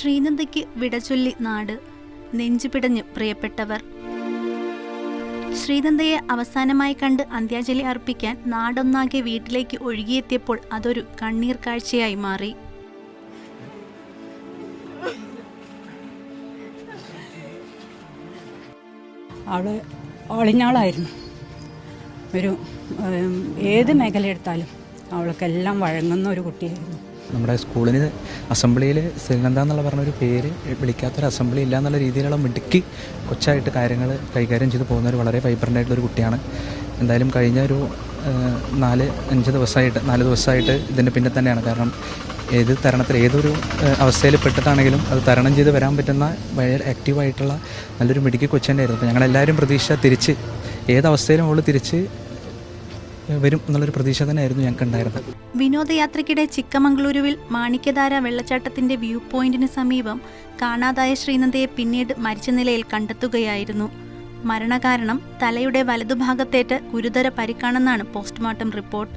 ശ്രീനന്ദയ്ക്ക് വിടചൊല്ലി നാട്, നെഞ്ചുപിടഞ്ഞ് പ്രിയപ്പെട്ടവർ. ശ്രീനന്ദയെ അവസാനമായി കണ്ട് അന്ത്യാഞ്ജലി അർപ്പിക്കാൻ നാടൊന്നാകെ വീട്ടിലേക്ക് ഒഴുകിയെത്തിയപ്പോൾ അതൊരു കണ്ണീർ കാഴ്ചയായി മാറി. അവള് ഒളിഞ്ഞാളായിരുന്നു. ഒരു ഏത് മേഖല എടുത്താലും അവൾക്കെല്ലാം വഴങ്ങുന്ന ഒരു കുട്ടിയായിരുന്നു. നമ്മുടെ സ്കൂളിന് അസംബ്ലിയിൽ ശ്രീനന്ദ എന്നുള്ള പറഞ്ഞൊരു പേര് വിളിക്കാത്തൊരു അസംബ്ലി ഇല്ല എന്നുള്ള രീതിയിലുള്ള മിടുക്കി കൊച്ചായിട്ട് കാര്യങ്ങൾ കൈകാര്യം ചെയ്ത് പോകുന്ന ഒരു വളരെ വൈബ്രൻ്റ് ആയിട്ടുള്ളൊരു കുട്ടിയാണ്. എന്തായാലും കഴിഞ്ഞ ഒരു 4-5 ദിവസമായിട്ട് ഇതിൻ്റെ പിന്നെ തന്നെയാണ്. കാരണം ഏത് തരണത്തിൽ ഏതൊരു അവസ്ഥയിൽ പെട്ടിട്ടാണെങ്കിലും അത് തരണം ചെയ്ത് വരാൻ പറ്റുന്ന വളരെ ആക്റ്റീവായിട്ടുള്ള നല്ലൊരു മിടുക്കി കൊച്ചെന്നായിരുന്നു. അപ്പോൾ ഞങ്ങളെല്ലാവരും പ്രതീക്ഷ തിരിച്ച് ഏതവസ്ഥയിലും അവൾ തിരിച്ച് വരും എന്നുള്ളൊരു പ്രതീക്ഷ തന്നെയായിരുന്നു ഞങ്ങൾക്ക് ഉണ്ടായിരുന്നത്. വിനോദയാത്രയ്ക്കിടെ ചിക്കമംഗളൂരുവിൽ മാണിക്യധാര വെള്ളച്ചാട്ടത്തിന്റെ വ്യൂ പോയിന്റിന് സമീപം കാണാതായ ശ്രീനന്ദയെ പിന്നീട് മരിച്ച നിലയിൽ കണ്ടെത്തുകയായിരുന്നു. മരണകാരണം തലയുടെ വലതുഭാഗത്തേറ്റ് ഗുരുതര പരിക്കാണെന്നാണ് പോസ്റ്റ്മോർട്ടം റിപ്പോർട്ട്.